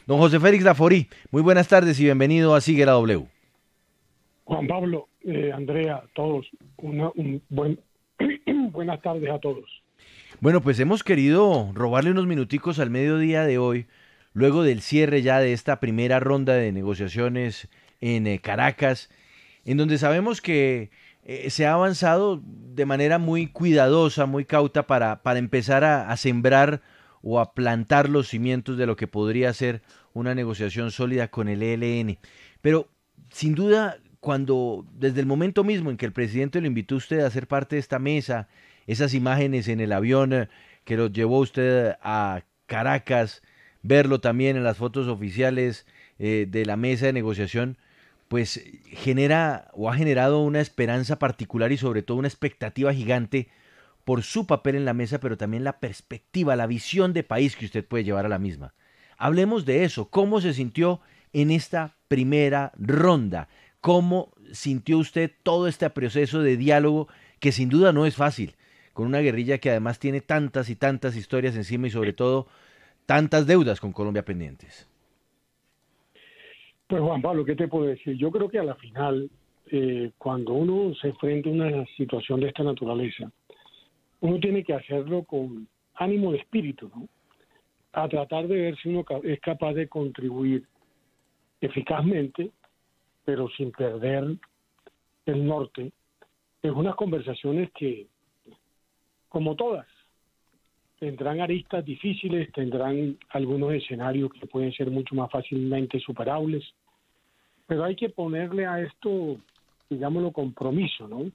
Don José Félix Laforí, muy buenas tardes y bienvenido a Sigue la W. Juan Pablo, Andrea, todos, buenas tardes a todos. Bueno, pues hemos querido robarle unos minuticos al mediodía de hoy, luego del cierre ya de esta primera ronda de negociaciones en Caracas, en donde sabemos que se ha avanzado de manera muy cuidadosa, muy cauta para empezar a sembrar o a plantar los cimientos de lo que podría ser una negociación sólida con el ELN. Pero sin duda, cuando desde el momento mismo en que el presidente lo invitó a usted a ser parte de esta mesa, esas imágenes en el avión que lo llevó usted a Caracas, verlo también en las fotos oficiales de la mesa de negociación, pues genera o ha generado una esperanza particular y sobre todo una expectativa gigante por su papel en la mesa, pero también la perspectiva, la visión de país que usted puede llevar a la misma. Hablemos de eso. ¿Cómo se sintió en esta primera ronda? ¿Cómo sintió usted todo este proceso de diálogo que sin duda no es fácil, con una guerrilla que además tiene tantas y tantas historias encima y sobre todo tantas deudas con Colombia pendientes? Pues Juan Pablo, ¿qué te puedo decir? Yo creo que a la final, cuando uno se enfrenta a una situación de esta naturaleza, uno tiene que hacerlo con ánimo de espíritu, ¿no? A tratar de ver si uno es capaz de contribuir eficazmente, pero sin perder el norte, en unas conversaciones que, como todas, tendrán aristas difíciles, tendrán algunos escenarios que pueden ser mucho más fácilmente superables, pero hay que ponerle a esto, digámoslo, compromiso, ¿no?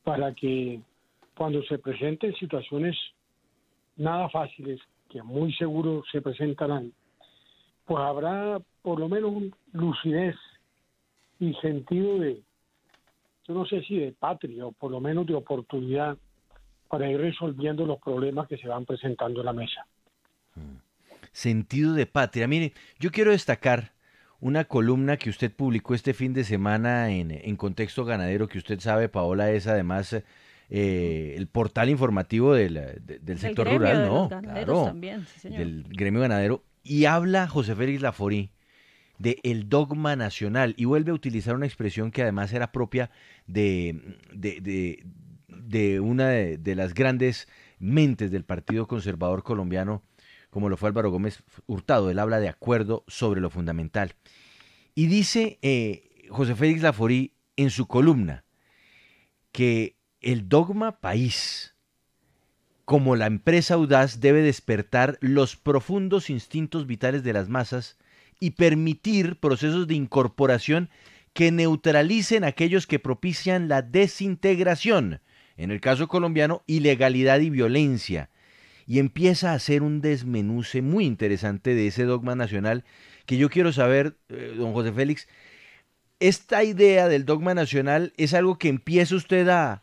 Para que cuando se presenten situaciones nada fáciles, que muy seguro se presentarán, pues habrá por lo menos lucidez y sentido de, yo no sé si de patria o por lo menos de oportunidad para ir resolviendo los problemas que se van presentando en la mesa. Sentido de patria. Mire, yo quiero destacar una columna que usted publicó este fin de semana en Contexto Ganadero, que usted sabe, Paola, es además el portal informativo del Del sector gremio rural, de los ¿no? ganaderos Claro, también, sí señor. del gremio ganadero. Y habla José Félix Laforí de el dogma nacional y vuelve a utilizar una expresión que además era propia de una de las grandes mentes del Partido Conservador colombiano, como lo fue Álvaro Gómez Hurtado. Él habla de acuerdo sobre lo fundamental. Y dice José Félix Laforí en su columna que el dogma país, como la empresa audaz, debe despertar los profundos instintos vitales de las masas y permitir procesos de incorporación que neutralicen aquellos que propician la desintegración, en el caso colombiano, ilegalidad y violencia. Y empieza a hacer un desmenuce muy interesante de ese dogma nacional que yo quiero saber, don José Félix, esta idea del dogma nacional es algo que empieza usted a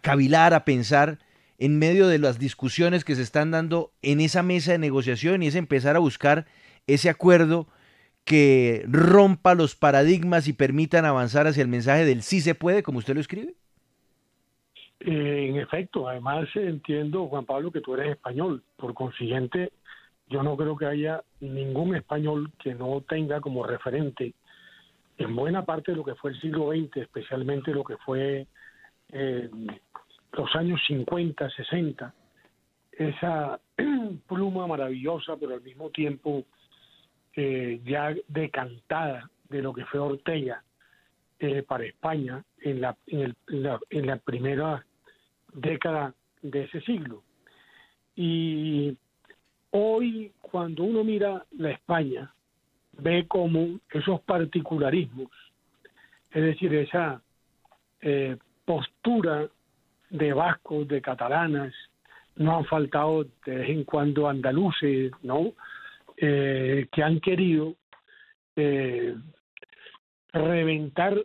cavilar, a pensar en medio de las discusiones que se están dando en esa mesa de negociación y es empezar a buscar ese acuerdo que rompa los paradigmas y permitan avanzar hacia el mensaje del sí se puede, como usted lo escribe. En efecto, además entiendo, Juan Pablo, que tú eres español. Por consiguiente, yo no creo que haya ningún español que no tenga como referente en buena parte de lo que fue el siglo XX, especialmente lo que fue los años 50, 60, esa pluma maravillosa, pero al mismo tiempo ya decantada de lo que fue Ortega para España en la primera década de ese siglo. Y hoy, cuando uno mira la España, ve como esos particularismos, es decir, esa postura de vascos, de catalanas, no han faltado de vez en cuando andaluces, ¿no? Que han querido reventar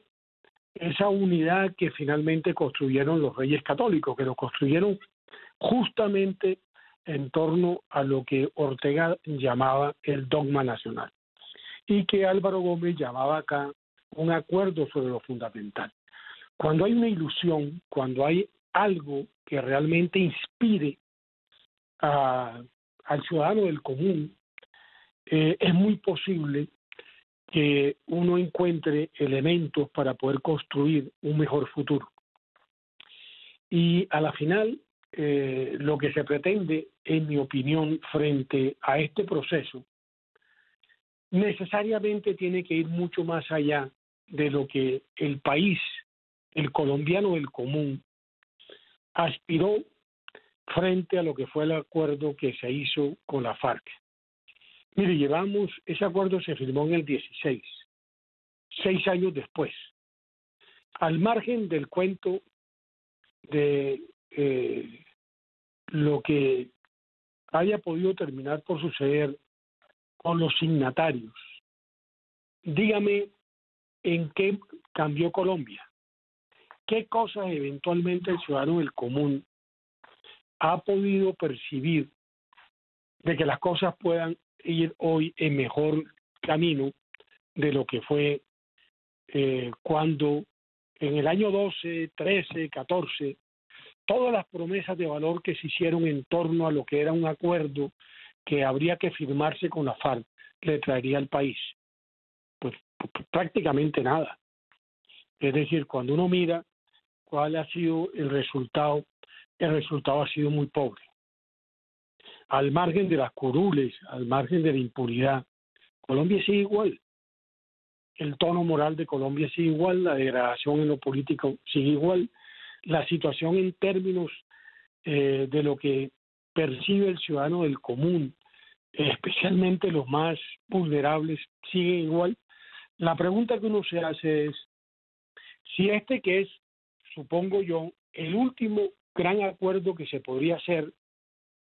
esa unidad que finalmente construyeron los reyes católicos, que lo construyeron justamente en torno a lo que Ortega llamaba el dogma nacional y que Álvaro Gómez llamaba acá un acuerdo sobre lo fundamental. Cuando hay una ilusión, cuando hay algo que realmente inspire a al ciudadano del común, es muy posible que uno encuentre elementos para poder construir un mejor futuro. Y a la final, lo que se pretende, en mi opinión, frente a este proceso, necesariamente tiene que ir mucho más allá de lo que el país, el colombiano del común, aspiró frente a lo que fue el acuerdo que se hizo con la FARC. Mire, ese acuerdo se firmó en el 16, 6 años después. Al margen del cuento de lo que haya podido terminar por suceder con los signatarios, dígame en qué cambió Colombia, qué cosas eventualmente el ciudadano del común ha podido percibir de que las cosas puedan ir hoy en mejor camino de lo que fue cuando en el año 12, 13, 14, todas las promesas de valor que se hicieron en torno a lo que era un acuerdo que habría que firmarse con la FARC le traería al país. Pues prácticamente nada. Es decir, cuando uno mira cuál ha sido el resultado ha sido muy pobre. Al margen de las curules, al margen de la impunidad, Colombia sigue igual. El tono moral de Colombia sigue igual, la degradación en lo político sigue igual, la situación en términos de lo que percibe el ciudadano del común, especialmente los más vulnerables, sigue igual. La pregunta que uno se hace es, si que es, supongo yo, el último gran acuerdo que se podría hacer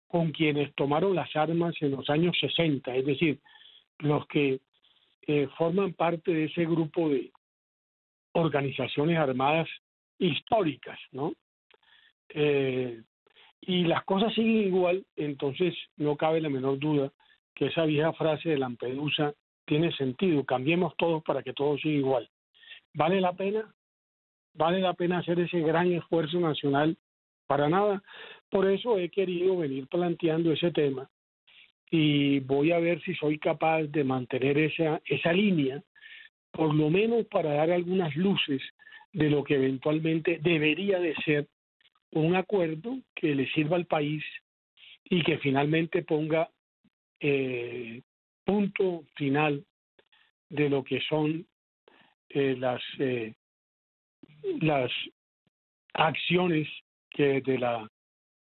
con quienes tomaron las armas en los años 60, es decir, los que forman parte de ese grupo de organizaciones armadas históricas, ¿no? Y las cosas siguen igual, entonces no cabe la menor duda que esa vieja frase de Lampedusa tiene sentido. Cambiemos todos para que todo siga igual. ¿Vale la pena? ¿Vale la pena hacer ese gran esfuerzo nacional? Para nada. Por eso he querido venir planteando ese tema y voy a ver si soy capaz de mantener esa línea, por lo menos para dar algunas luces de lo que eventualmente debería de ser un acuerdo que le sirva al país y que finalmente ponga punto final de lo que son las acciones que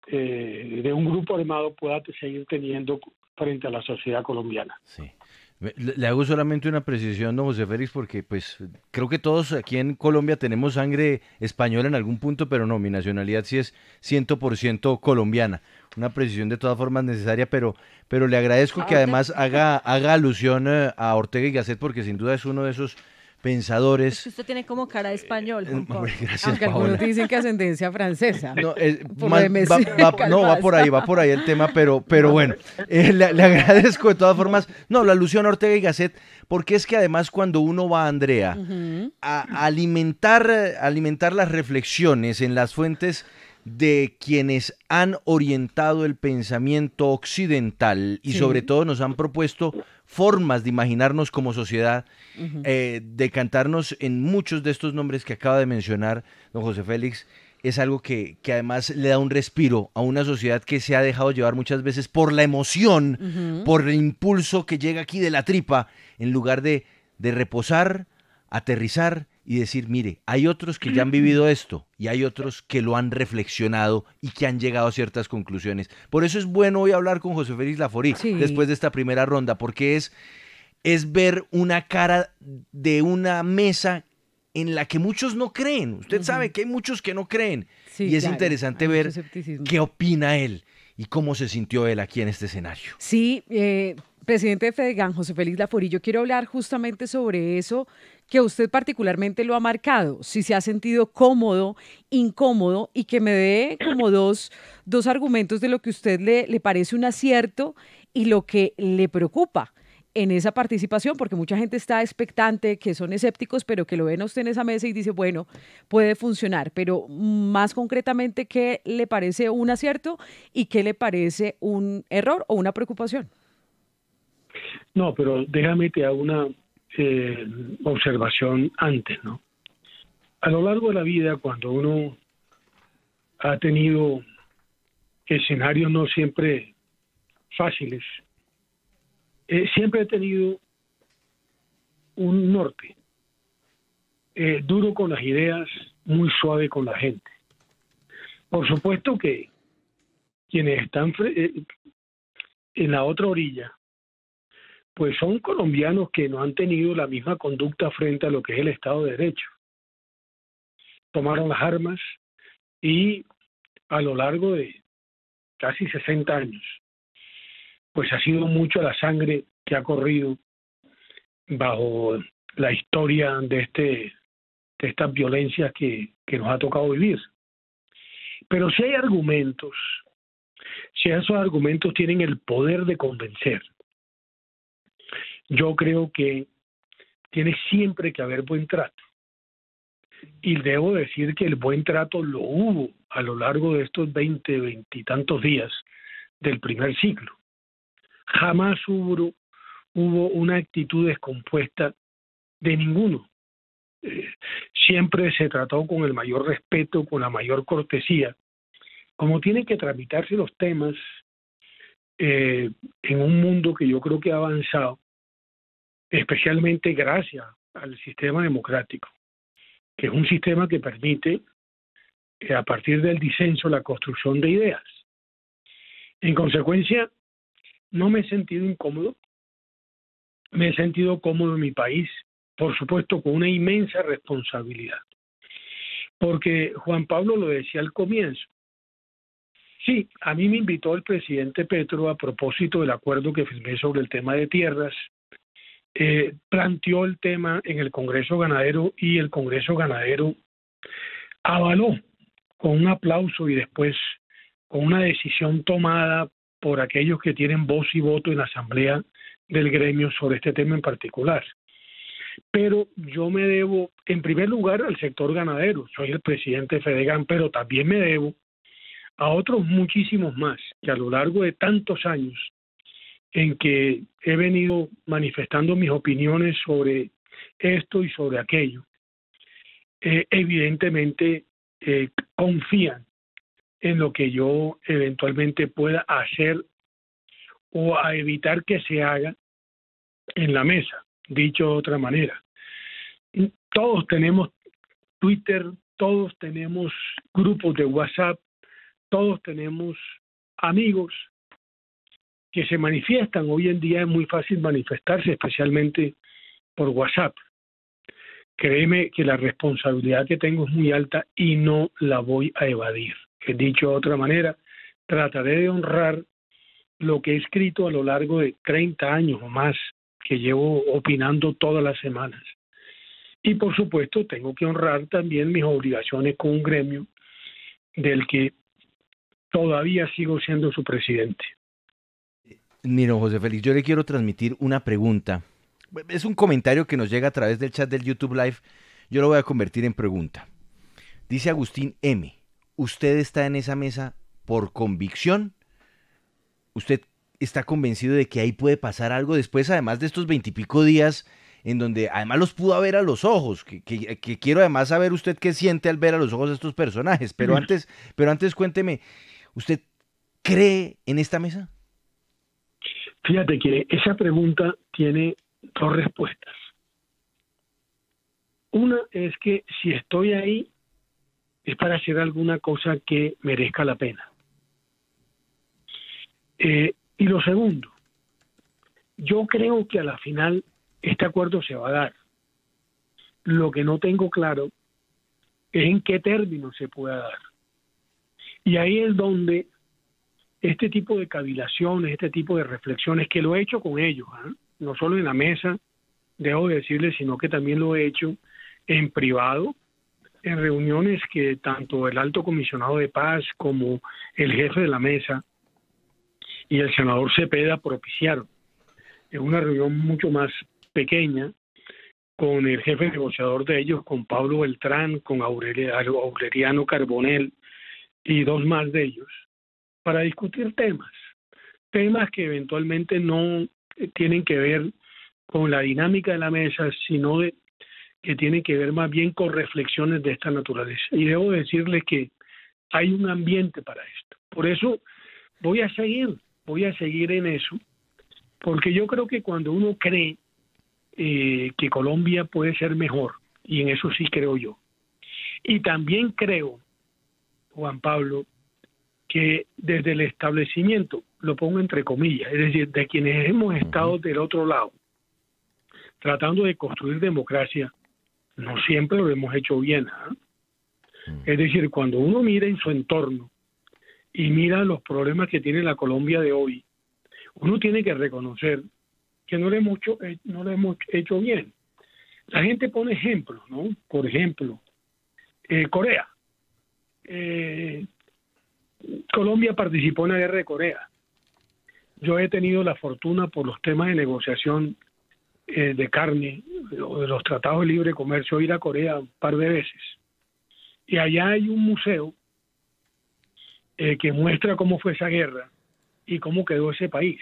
de un grupo armado pueda seguir teniendo frente a la sociedad colombiana. Sí. Le hago solamente una precisión, don José Félix, porque pues creo que todos aquí en Colombia tenemos sangre española en algún punto, pero no, mi nacionalidad sí es 100% colombiana. Una precisión de todas formas necesaria, pero le agradezco que además haga alusión a Ortega y Gasset, porque sin duda es uno de esos pensadores. Es que usted tiene como cara de español, gracias, aunque Paola. algunos dicen que ascendencia francesa. No, va por ahí el tema, pero bueno, le agradezco de todas formas. No, la alusión a Ortega y Gasset, porque es que además cuando uno va, Andrea, a alimentar las reflexiones en las fuentes de quienes han orientado el pensamiento occidental y sobre todo nos han propuesto formas de imaginarnos como sociedad, decantarnos en muchos de estos nombres que acaba de mencionar don José Félix, es algo que además le da un respiro a una sociedad que se ha dejado llevar muchas veces por la emoción, por el impulso que llega aquí de la tripa, en lugar de reposar, aterrizar y decir, mire, hay otros que ya han vivido esto y hay otros que lo han reflexionado y que han llegado a ciertas conclusiones. Por eso es bueno hoy hablar con José Félix Laforí después de esta primera ronda, porque es ver una cara de una mesa en la que muchos no creen. Usted sabe que hay muchos que no creen y es interesante ver qué opina él y cómo se sintió él aquí en este escenario. Sí, presidente de Fedegan, José Félix Laforí, yo quiero hablar justamente sobre eso que usted particularmente lo ha marcado, si se ha sentido cómodo, incómodo, y que me dé como dos argumentos de lo que a usted le parece un acierto y lo que le preocupa. en esa participación? Porque mucha gente está expectante, que son escépticos, pero que lo ven a usted en esa mesa y dice, bueno, puede funcionar. Pero más concretamente, ¿qué le parece un acierto y qué le parece un error o una preocupación? No, pero déjame te hago una observación antes, ¿no? A lo largo de la vida, cuando uno ha tenido escenarios no siempre fáciles, siempre he tenido un norte, duro con las ideas, muy suave con la gente. Por supuesto que quienes están en la otra orilla, pues son colombianos que no han tenido la misma conducta frente a lo que es el Estado de Derecho. Tomaron las armas y a lo largo de casi 60 años, pues ha sido mucho la sangre que ha corrido bajo la historia de estas violencias que nos ha tocado vivir. Pero si hay argumentos, si esos argumentos tienen el poder de convencer, yo creo que tiene siempre que haber buen trato. Y debo decir que el buen trato lo hubo a lo largo de estos 20 y tantos días del primer ciclo. Jamás hubo una actitud descompuesta de ninguno. Siempre se trató con el mayor respeto, con la mayor cortesía, como tienen que tramitarse los temas en un mundo que yo creo que ha avanzado, especialmente gracias al sistema democrático, que es un sistema que permite, a partir del disenso, la construcción de ideas. En consecuencia, no me he sentido incómodo, me he sentido cómodo en mi país, por supuesto con una inmensa responsabilidad. Porque Juan Pablo lo decía al comienzo. Sí, a mí me invitó el presidente Petro a propósito del acuerdo que firmé sobre el tema de tierras, planteó el tema en el Congreso Ganadero y el Congreso Ganadero avaló con un aplauso y después con una decisión tomada por aquellos que tienen voz y voto en la asamblea del gremio sobre este tema en particular. Pero yo me debo, en primer lugar, al sector ganadero. Soy el presidente de Fedegan, pero también me debo a otros muchísimos más que a lo largo de tantos años en que he venido manifestando mis opiniones sobre esto y sobre aquello, evidentemente confían en lo que yo eventualmente pueda hacer o a evitar que se haga en la mesa. Dicho de otra manera, todos tenemos Twitter, todos tenemos grupos de WhatsApp, todos tenemos amigos que se manifiestan. Hoy en día es muy fácil manifestarse, especialmente por WhatsApp. Créeme que la responsabilidad que tengo es muy alta y no la voy a evadir. Dicho de otra manera, trataré de honrar lo que he escrito a lo largo de 30 años o más que llevo opinando todas las semanas. Y por supuesto tengo que honrar también mis obligaciones con un gremio del que todavía sigo siendo su presidente. Mira, José Félix, yo le quiero transmitir una pregunta. Es un comentario que nos llega a través del chat del YouTube Live. Yo lo voy a convertir en pregunta. Dice Agustín M. ¿Usted está en esa mesa por convicción? ¿Usted está convencido de que ahí puede pasar algo después, además de estos 20 y pico días, en donde además los pudo ver a los ojos? Que quiero además saber usted qué siente al ver a los ojos a estos personajes. Pero antes cuénteme, ¿usted cree en esta mesa? Fíjate que esa pregunta tiene dos respuestas. Una es que si estoy ahí es para hacer alguna cosa que merezca la pena. Y lo segundo, yo creo que a la final este acuerdo se va a dar. Lo que no tengo claro es en qué términos se pueda dar. Y ahí es donde este tipo de cavilaciones, este tipo de reflexiones, que lo he hecho con ellos, no solo en la mesa, debo decirles, sino que también lo he hecho en privado, en reuniones que tanto el alto comisionado de paz como el jefe de la mesa y el senador Cepeda propiciaron. en una reunión mucho más pequeña, con el jefe negociador de ellos, con Pablo Beltrán, con Aureliano Carbonell y dos más de ellos, para discutir temas que eventualmente no tienen que ver con la dinámica de la mesa, sino que tienen que ver más bien con reflexiones de esta naturaleza. Y debo decirles que hay un ambiente para esto. Por eso voy a seguir en eso, porque yo creo que cuando uno cree que Colombia puede ser mejor, y en eso sí creo yo, y también creo, Juan Pablo, que desde el establecimiento, lo pongo entre comillas, es decir, de quienes hemos estado del otro lado, tratando de construir democracia, no siempre lo hemos hecho bien. Es decir, cuando uno mira en su entorno y mira los problemas que tiene la Colombia de hoy, uno tiene que reconocer que no lo hemos hecho bien. La gente pone ejemplos, ¿no? Por ejemplo, Corea. Colombia participó en la guerra de Corea. Yo he tenido la fortuna por los temas de negociación de carne o de los tratados de libre comercio ir a Corea un par de veces. Y allá hay un museo que muestra cómo fue esa guerra y cómo quedó ese país.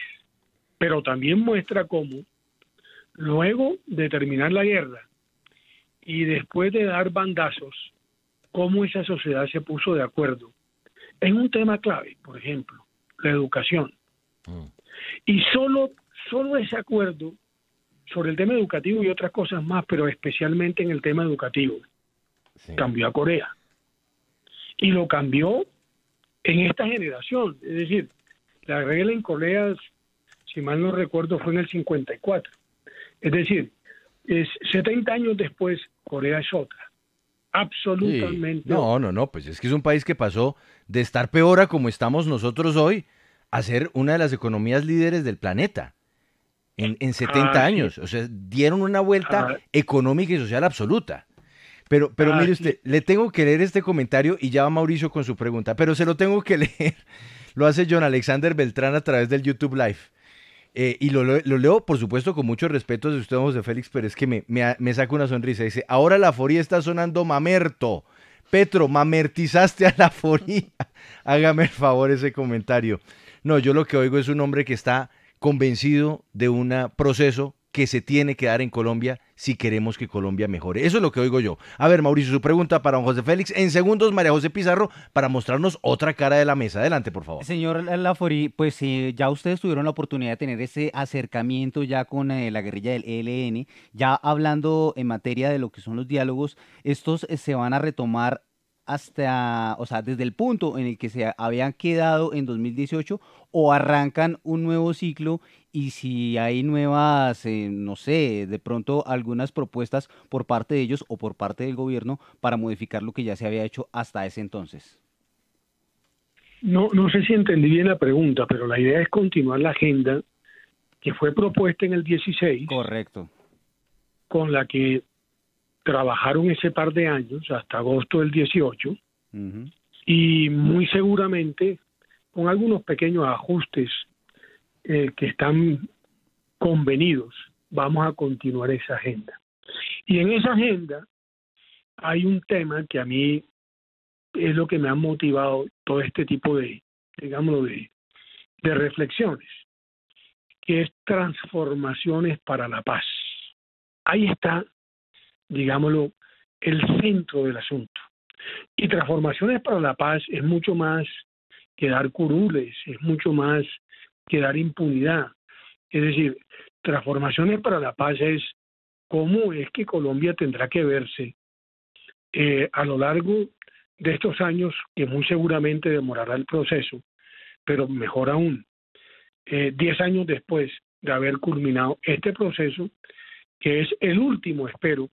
Pero también muestra cómo, luego de terminar la guerra y después de dar bandazos, cómo esa sociedad se puso de acuerdo en un tema clave, por ejemplo, la educación. Y solo ese acuerdo sobre el tema educativo y otras cosas más, pero especialmente en el tema educativo, cambió a Corea. Y lo cambió en esta generación. Es decir, la regla en Corea, si mal no recuerdo, fue en el 54. Es decir, 70 años después, Corea es otra. Absolutamente. Sí. No, pues es que es un país que pasó de estar peor a como estamos nosotros hoy, a ser una de las economías líderes del planeta. En 70 años. O sea, dieron una vuelta económica y social absoluta. Pero mire usted, le tengo que leer este comentario y ya va Mauricio con su pregunta, pero se lo tengo que leer. Lo hace John Alexander Beltrán a través del YouTube Live. Y lo leo, por supuesto, con mucho respeto de usted, José Félix, pero es que me saca una sonrisa. Dice, ahora la foría está sonando mamerto. Petro, mamertizaste a la foría. Hágame el favor ese comentario. No, yo lo que oigo es un hombre que está convencido de un proceso que se tiene que dar en Colombia si queremos que Colombia mejore. Eso es lo que oigo yo. A ver, Mauricio, su pregunta para don José Félix. En segundos, María José Pizarro, para mostrarnos otra cara de la mesa. Adelante, por favor. Señor Laforí, pues ya ustedes tuvieron la oportunidad de tener ese acercamiento ya con la guerrilla del ELN, ya hablando en materia de lo que son los diálogos, estos se van a retomar hasta, o sea, desde el punto en el que se habían quedado en 2018 o arrancan un nuevo ciclo y si hay nuevas, no sé, de pronto algunas propuestas por parte de ellos o por parte del gobierno para modificar lo que ya se había hecho hasta ese entonces. No sé si entendí bien la pregunta, pero la idea es continuar la agenda que fue propuesta en el 16. Correcto. Con la que trabajaron ese par de años, hasta agosto del 18, y muy seguramente con algunos pequeños ajustes que están convenidos, vamos a continuar esa agenda. Y en esa agenda hay un tema que a mí es lo que me ha motivado todo este tipo de, digámoslo, de reflexiones, que es transformaciones para la paz. Ahí está, digámoslo, el centro del asunto. Y transformaciones para la paz es mucho más que dar curules, es mucho más que dar impunidad. Es decir, transformaciones para la paz es cómo es que Colombia tendrá que verse a lo largo de estos años, que muy seguramente demorará el proceso, pero mejor aún, 10 años después de haber culminado este proceso, que es el último, espero,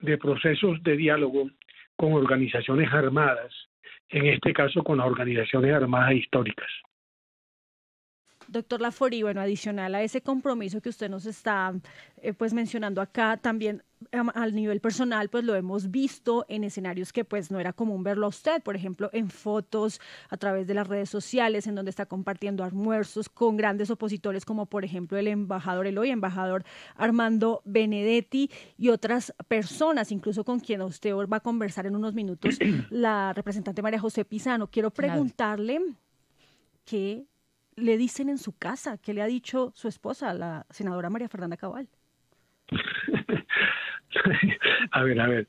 de procesos de diálogo con organizaciones armadas, en este caso con las organizaciones armadas históricas. Doctor Laforí, bueno, adicional a ese compromiso que usted nos está pues mencionando acá, también al nivel personal, pues lo hemos visto en escenarios que pues no era común verlo a usted, por ejemplo, en fotos a través de las redes sociales, en donde está compartiendo almuerzos con grandes opositores como por ejemplo el hoy embajador Armando Benedetti y otras personas, incluso con quien usted va a conversar en unos minutos, la representante María José Pizano. Quiero preguntarle qué le dicen en su casa, qué le ha dicho su esposa, la senadora María Fernanda Cabal. A ver,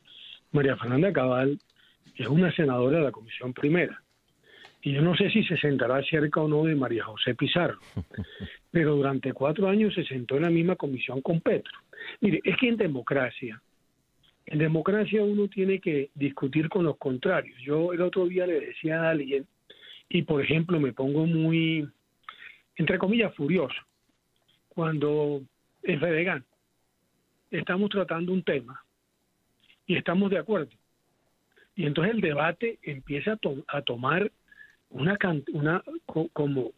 María Fernanda Cabal es una senadora de la Comisión Primera. Y yo no sé si se sentará cerca o no de María José Pizarro, pero durante 4 años se sentó en la misma comisión con Petro. Mire, es que en democracia uno tiene que discutir con los contrarios. Yo el otro día le decía a alguien, y por ejemplo me pongo muy, entre comillas, furioso, cuando en Fedegan estamos tratando un tema y estamos de acuerdo. Y entonces el debate empieza a tomar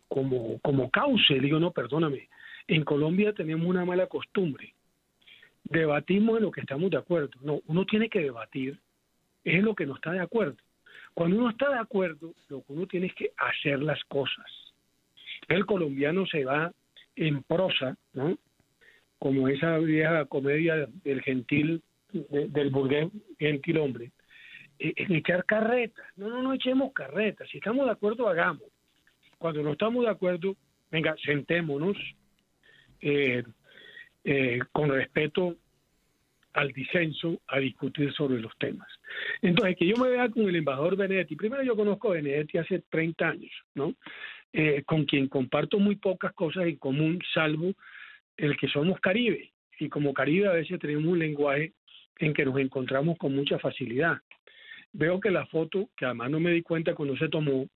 como cauce. Digo, no, perdóname, en Colombia tenemos una mala costumbre. Debatimos en lo que estamos de acuerdo. No, uno tiene que debatir es en lo que no está de acuerdo. Cuando uno está de acuerdo, lo que uno tiene es que hacer las cosas. El colombiano se va en prosa, ¿no? Como esa vieja comedia del burgués gentil hombre, en echar carretas. No echemos carretas. Si estamos de acuerdo, hagamos. Cuando no estamos de acuerdo, venga, sentémonos con respeto al disenso, a discutir sobre los temas. Entonces, que yo me vea con el embajador Benedetti. Primero, yo conozco a Benedetti hace 30 años, ¿no? Con quien comparto muy pocas cosas en común, salvo el que somos Caribe. Y como Caribe a veces tenemos un lenguaje en que nos encontramos con mucha facilidad. Veo que la foto, que además no me di cuenta cuando se tomó,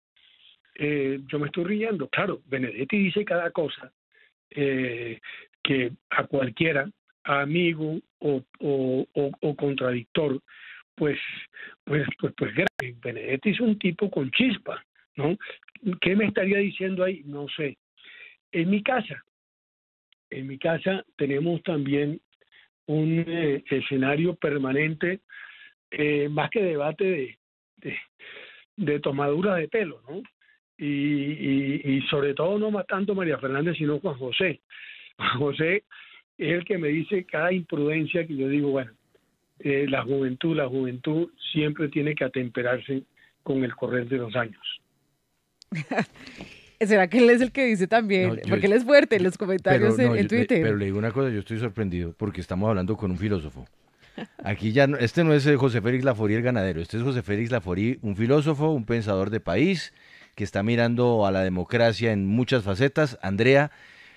yo me estoy riendo. Claro, Benedetti dice cada cosa que a cualquiera, amigo o contradictor, pues grave. Benedetti es un tipo con chispa, ¿no? ¿Qué me estaría diciendo ahí? No sé. En mi casa tenemos también un escenario permanente, más que debate de tomadura de pelo, ¿no? Y sobre todo no más tanto María Fernández, sino Juan José. Juan José es el que me dice cada imprudencia que yo digo, bueno, la juventud siempre tiene que atemperarse con el correr de los años. ¿Será que él es el que dice también? Porque él es fuerte en los comentarios en Twitter. Pero le digo una cosa, yo estoy sorprendido porque estamos hablando con un filósofo. Aquí ya no, este no es José Félix Laforí el ganadero, este es José Félix Laforí, un filósofo, un pensador de país que está mirando a la democracia en muchas facetas. Andrea,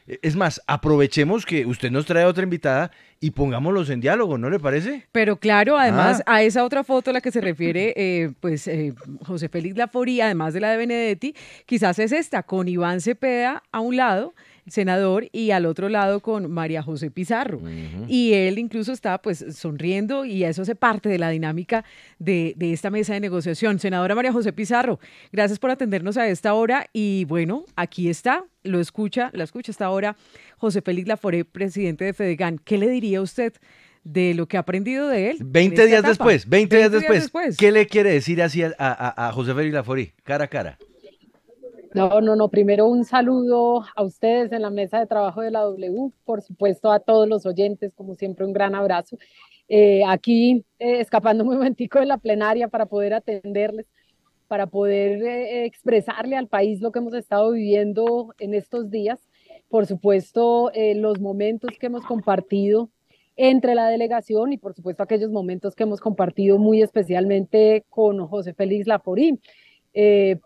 es más, aprovechemos que usted nos trae otra invitada y pongámoslos en diálogo, ¿no le parece? Pero claro, además a esa otra foto a la que se refiere José Félix Laforí, además de la de Benedetti, quizás es esta, con Iván Cepeda a un lado, el senador, y al otro lado con María José Pizarro. Y él incluso está pues sonriendo y eso hace parte de la dinámica de esta mesa de negociación. Senadora María José Pizarro, gracias por atendernos a esta hora y bueno, aquí está, la escucha hasta ahora José Félix Laforí, presidente de Fedegan. ¿Qué le diría usted de lo que ha aprendido de él? 20 días después, ¿qué le quiere decir así a José Félix Laforí, cara a cara? No. Primero un saludo a ustedes en la mesa de trabajo de la W, por supuesto a todos los oyentes, como siempre un gran abrazo. Aquí escapándome un momentico de la plenaria para poder atenderles, para poder expresarle al país lo que hemos estado viviendo en estos días. Por supuesto, los momentos que hemos compartido entre la delegación y por supuesto aquellos momentos que hemos compartido muy especialmente con José Félix Laforí.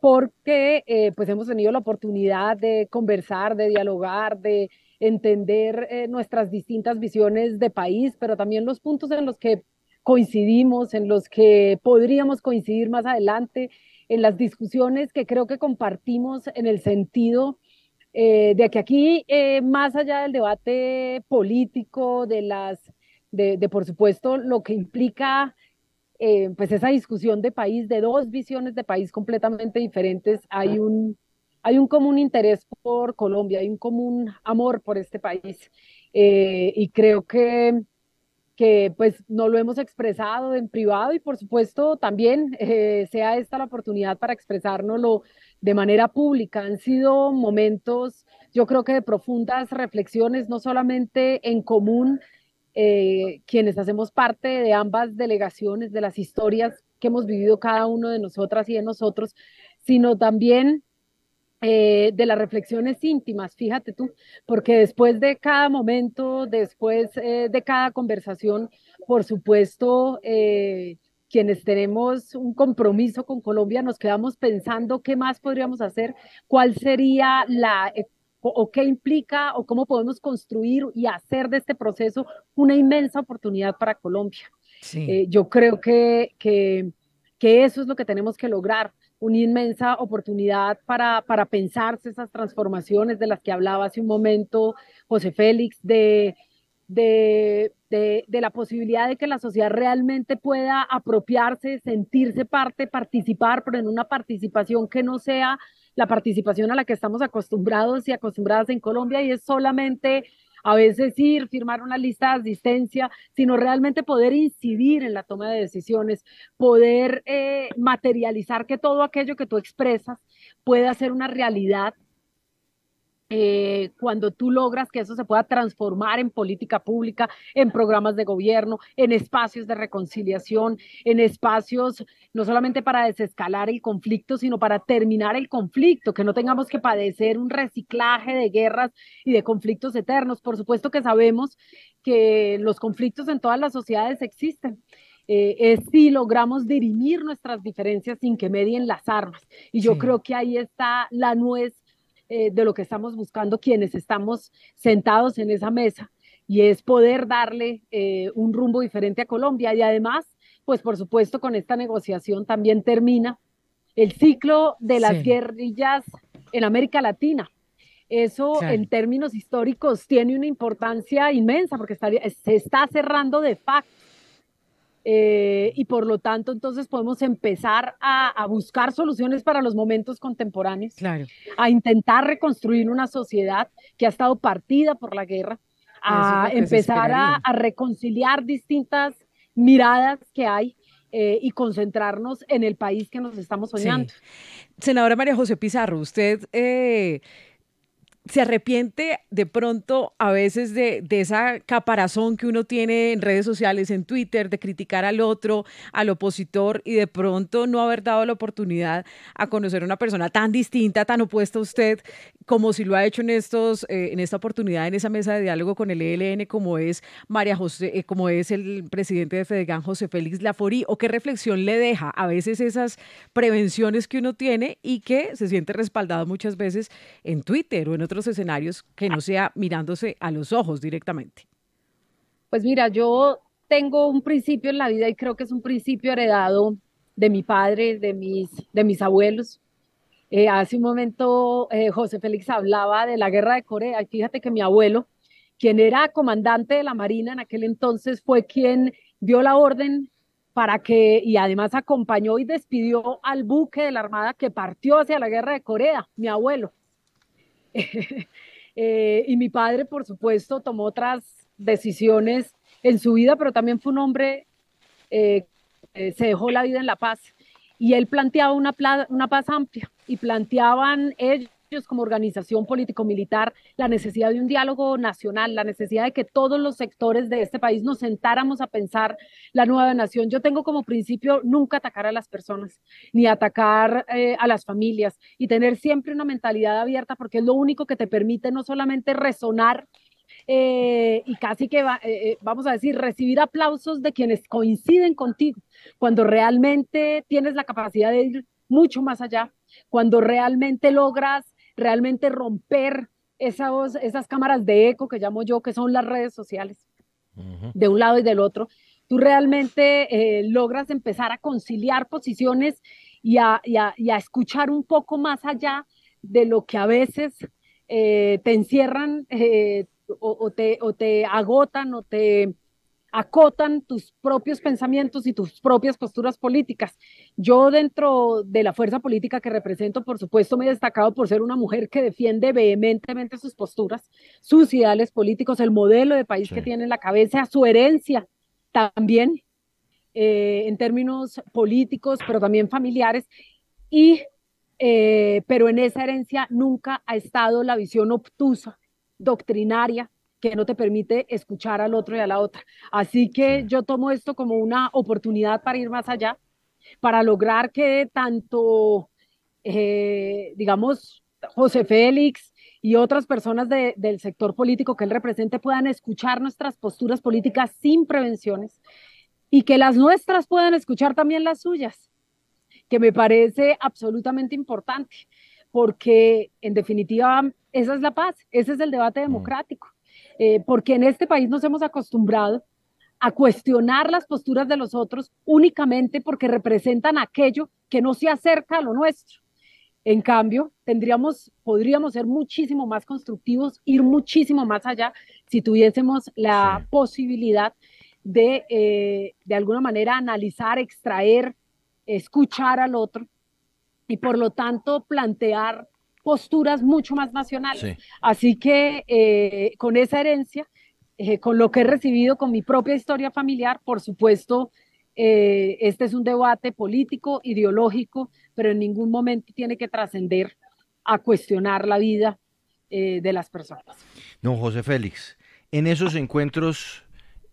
Porque pues hemos tenido la oportunidad de conversar, de dialogar, de entender nuestras distintas visiones de país, pero también los puntos en los que coincidimos, en los que podríamos coincidir más adelante, en las discusiones que creo que compartimos en el sentido de que aquí, más allá del debate político, de por supuesto lo que implica pues esa discusión de país, de dos visiones de país completamente diferentes, hay un hay un común interés por Colombia, hay un común amor por este país. Y creo que pues no lo hemos expresado en privado y por supuesto también sea esta la oportunidad para expresárnoslo de manera pública. Han sido momentos, yo creo que de profundas reflexiones, no solamente en común, quienes hacemos parte de ambas delegaciones, de las historias que hemos vivido cada uno de nosotras y de nosotros, sino también de las reflexiones íntimas, fíjate tú, porque después de cada momento, después de cada conversación, por supuesto, quienes tenemos un compromiso con Colombia, nos quedamos pensando qué más podríamos hacer, cuál sería o qué implica o cómo podemos construir y hacer de este proceso una inmensa oportunidad para Colombia. Sí. Yo creo que eso es lo que tenemos que lograr, una inmensa oportunidad para pensarse esas transformaciones de las que hablaba hace un momento José Félix, de la posibilidad de que la sociedad realmente pueda apropiarse, sentirse parte, participar, pero en una participación que no sea la participación a la que estamos acostumbrados y acostumbradas en Colombia, y es solamente a veces ir, firmar una lista de asistencia, sino realmente poder incidir en la toma de decisiones, poder materializar que todo aquello que tú expresas pueda ser una realidad cuando tú logras que eso se pueda transformar en política pública, en programas de gobierno, en espacios de reconciliación, en espacios no solamente para desescalar el conflicto, sino para terminar el conflicto, que no tengamos que padecer un reciclaje de guerras y de conflictos eternos. Por supuesto que sabemos que los conflictos en todas las sociedades existen. Es si logramos dirimir nuestras diferencias sin que medien las armas. Y yo Sí. creo que ahí está la nuez de lo que estamos buscando quienes estamos sentados en esa mesa, y es poder darle un rumbo diferente a Colombia. Y además, pues por supuesto, con esta negociación también termina el ciclo de las Sí, guerrillas en América Latina. Eso claro. en términos históricos tiene una importancia inmensa porque se está cerrando de facto. Y por lo tanto, entonces podemos empezar a buscar soluciones para los momentos contemporáneos, Claro, a intentar reconstruir una sociedad que ha estado partida por la guerra, eso es a lo que se empezar esperaría. a reconciliar distintas miradas que hay y concentrarnos en el país que nos estamos Sí. soñando. Senadora María José Pizarro, usted se arrepiente de pronto a veces de esa caparazón que uno tiene en redes sociales, en Twitter, de criticar al otro, al opositor, y de pronto no haber dado la oportunidad a conocer a una persona tan distinta, tan opuesta a usted, como si lo ha hecho en esta oportunidad, en esa mesa de diálogo con el ELN, como es María José, como es el presidente de Fedegan, José Félix Laforí? ¿O qué reflexión le deja a veces esas prevenciones que uno tiene y que se siente respaldado muchas veces en Twitter o en otros escenarios, que no sea mirándose a los ojos directamente? Pues mira, yo tengo un principio en la vida y creo que es un principio heredado de mi padre, de mis abuelos. Hace un momento José Félix hablaba de la guerra de Corea, y fíjate que mi abuelo, quien era comandante de la Marina en aquel entonces, fue quien dio la orden y además acompañó y despidió al buque de la Armada que partió hacia la guerra de Corea, mi abuelo. Y mi padre, por supuesto, tomó otras decisiones en su vida, pero también fue un hombre, eh, se dejó la vida en la paz. Y él planteaba una paz amplia, y planteaban ellos como organización político-militar la necesidad de un diálogo nacional, la necesidad de que todos los sectores de este país nos sentáramos a pensar la nueva nación. Yo tengo como principio nunca atacar a las personas, ni atacar a las familias, y tener siempre una mentalidad abierta, porque es lo único que te permite no solamente resonar y casi que vamos a decir, recibir aplausos de quienes coinciden contigo, cuando realmente tienes la capacidad de ir mucho más allá, cuando realmente logras realmente romper esas cámaras de eco que llamo yo, que son las redes sociales, Ujú. de un lado y del otro. Tú realmente logras empezar a conciliar posiciones y a escuchar un poco más allá de lo que a veces te encierran o te agotan acotan tus propios pensamientos y tus propias posturas políticas. Yo dentro de la fuerza política que represento, por supuesto, me he destacado por ser una mujer que defiende vehementemente sus posturas, sus ideales políticos, el modelo de país que tiene en la cabeza, su herencia también en términos políticos, pero también familiares, pero en esa herencia nunca ha estado la visión obtusa, doctrinaria, que no te permite escuchar al otro y a la otra. Así que yo tomo esto como una oportunidad para ir más allá, para lograr que tanto, digamos, José Félix y otras personas del sector político que él represente puedan escuchar nuestras posturas políticas sin prevenciones y que las nuestras puedan escuchar también las suyas, que me parece absolutamente importante, porque en definitiva esa es la paz, ese es el debate democrático, porque en este país nos hemos acostumbrado a cuestionar las posturas de los otros únicamente porque representan aquello que no se acerca a lo nuestro. En cambio, podríamos ser muchísimo más constructivos, ir muchísimo más allá si tuviésemos la posibilidad de alguna manera analizar, extraer, escuchar al otro y por lo tanto plantear posturas mucho más nacionales. Así que con esa herencia, con lo que he recibido, con mi propia historia familiar, por supuesto, este es un debate político, ideológico, pero en ningún momento tiene que trascender a cuestionar la vida de las personas. No, José Félix, en esos encuentros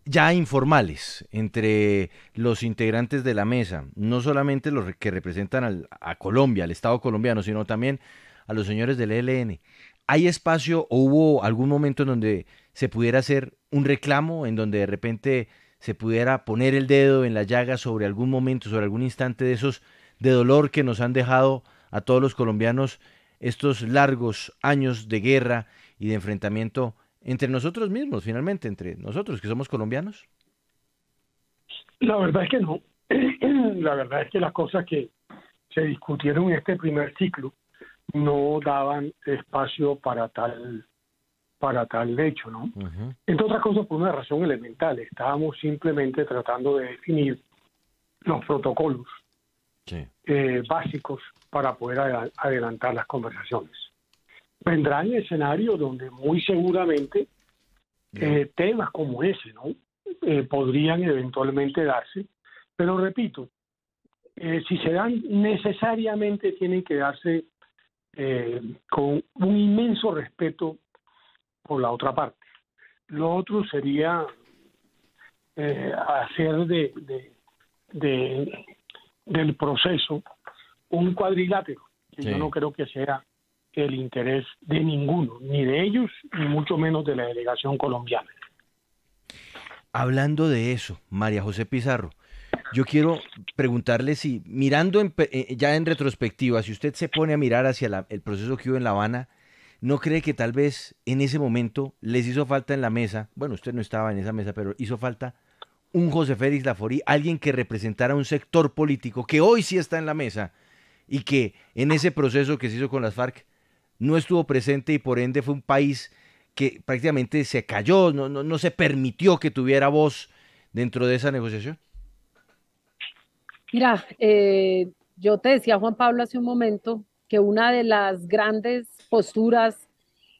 ya informales entre los integrantes de la mesa, no solamente los que representan a Colombia, al Estado colombiano, sino también a los señores del ELN, ¿hay espacio o hubo algún momento en donde se pudiera hacer un reclamo, en donde de repente se pudiera poner el dedo en la llaga sobre algún momento, sobre algún instante de esos de dolor que nos han dejado a todos los colombianos estos largos años de guerra y de enfrentamiento entre nosotros mismos, finalmente, entre nosotros que somos colombianos? La verdad es que no. La verdad es que las cosas que se discutieron en este primer ciclo no daban espacio para tal hecho, ¿no? Entre otras cosas, por una razón elemental. Estábamos simplemente tratando de definir los protocolos básicos para poder adelantar las conversaciones. Vendrán escenarios donde muy seguramente temas como ese, ¿no? Podrían eventualmente darse, pero repito, si se dan, necesariamente tienen que darse con un inmenso respeto por la otra parte. Lo otro sería hacer del proceso un cuadrilátero, que yo no creo que sea el interés de ninguno, ni de ellos, ni mucho menos de la delegación colombiana. Hablando de eso, María José Pizarro, yo quiero preguntarle si, mirando ya en retrospectiva, si usted se pone a mirar hacia el proceso que hubo en La Habana, ¿no cree que tal vez en ese momento les hizo falta en la mesa, bueno, usted no estaba en esa mesa, pero hizo falta un José Félix Laforí, alguien que representara un sector político que hoy sí está en la mesa y que en ese proceso que se hizo con las FARC no estuvo presente y por ende fue un país que prácticamente se cayó, no se permitió que tuviera voz dentro de esa negociación? Mira, yo te decía, Juan Pablo, hace un momento que una de las grandes posturas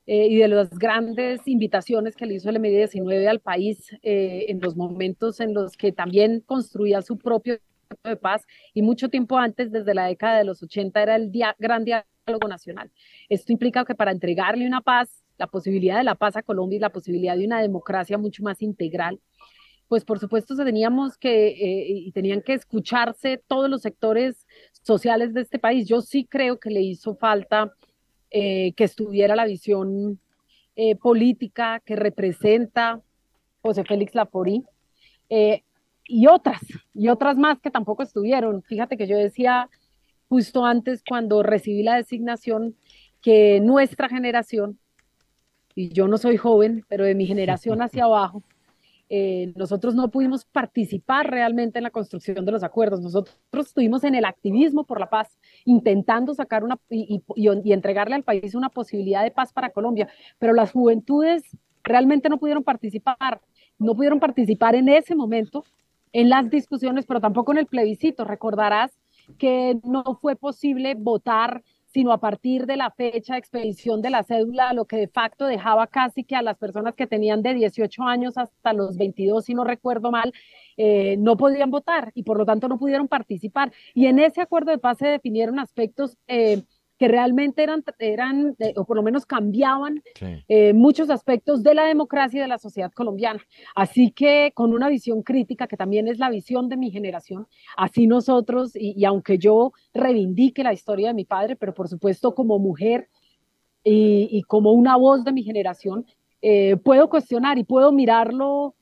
y de las grandes invitaciones que le hizo el M-19 al país en los momentos en los que también construía su propio de paz y mucho tiempo antes, desde la década de los 80, era el gran diálogo nacional. Esto implica que para entregarle una paz, la posibilidad de la paz a Colombia y la posibilidad de una democracia mucho más integral, pues por supuesto tenían que escucharse todos los sectores sociales de este país. Yo sí creo que le hizo falta que estuviera la visión política que representa José Félix Laforí, y otras más que tampoco estuvieron. Fíjate que yo decía justo antes, cuando recibí la designación, que nuestra generación, y yo no soy joven, pero de mi generación hacia abajo, nosotros no pudimos participar realmente en la construcción de los acuerdos. Nosotros estuvimos en el activismo por la paz, intentando sacar y entregarle al país una posibilidad de paz para Colombia, pero las juventudes realmente no pudieron participar. no pudieron participar en ese momento en las discusiones, pero tampoco en el plebiscito. Recordarás que no fue posible votar sino a partir de la fecha de expedición de la cédula, lo que de facto dejaba casi que a las personas que tenían de 18 años hasta los 22, si no recuerdo mal, no podían votar y por lo tanto no pudieron participar. Y en ese acuerdo de paz se definieron aspectos que realmente eran o por lo menos cambiaban muchos aspectos de la democracia y de la sociedad colombiana. Así que con una visión crítica, que también es la visión de mi generación, así nosotros, y aunque yo reivindique la historia de mi padre, pero por supuesto como mujer y como una voz de mi generación, puedo cuestionar y puedo mirarlo,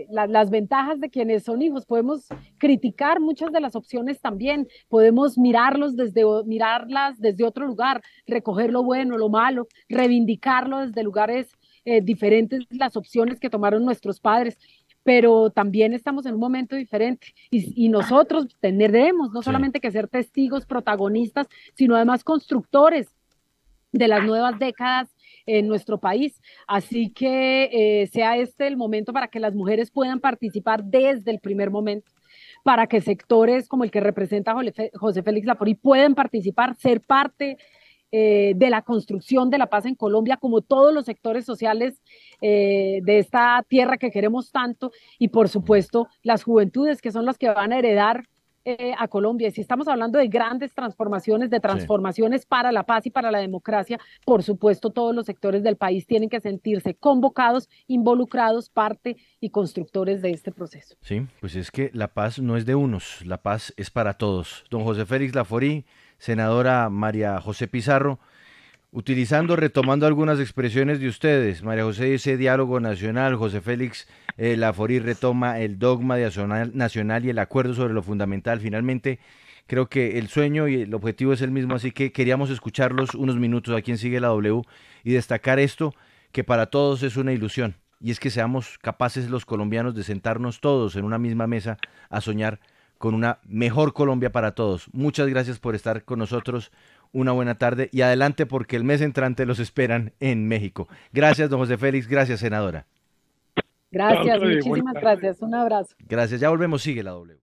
las ventajas de quienes son hijos, podemos criticar muchas de las opciones también, podemos mirarlas desde otro lugar, recoger lo bueno, lo malo, reivindicarlo desde lugares diferentes, las opciones que tomaron nuestros padres, pero también estamos en un momento diferente y nosotros tendremos no solamente que ser testigos, protagonistas, sino además constructores de las nuevas décadas en nuestro país. Así que sea este el momento para que las mujeres puedan participar desde el primer momento, para que sectores como el que representa José Félix Laforí puedan participar, ser parte de la construcción de la paz en Colombia, como todos los sectores sociales de esta tierra que queremos tanto, y por supuesto las juventudes que son las que van a heredar a Colombia. Y si estamos hablando de grandes transformaciones, de transformaciones para la paz y para la democracia, por supuesto todos los sectores del país tienen que sentirse convocados, involucrados, parte y constructores de este proceso. Sí, pues es que la paz no es de unos, la paz es para todos. Don José Félix Laforí, senadora María José Pizarro, retomando algunas expresiones de ustedes. María José dice diálogo nacional, José Félix Laforí retoma el dogma de nacional y el acuerdo sobre lo fundamental. Finalmente, creo que el sueño y el objetivo es el mismo, así que queríamos escucharlos unos minutos aquí en Sigue la W y destacar esto, que para todos es una ilusión, y es que seamos capaces los colombianos de sentarnos todos en una misma mesa a soñar con una mejor Colombia para todos. Muchas gracias por estar con nosotros. Una buena tarde y adelante porque el mes entrante los esperan en México. Gracias, don José Félix. Gracias, senadora. Gracias, muchísimas gracias. Un abrazo. Gracias. Ya volvemos. Sigue la W.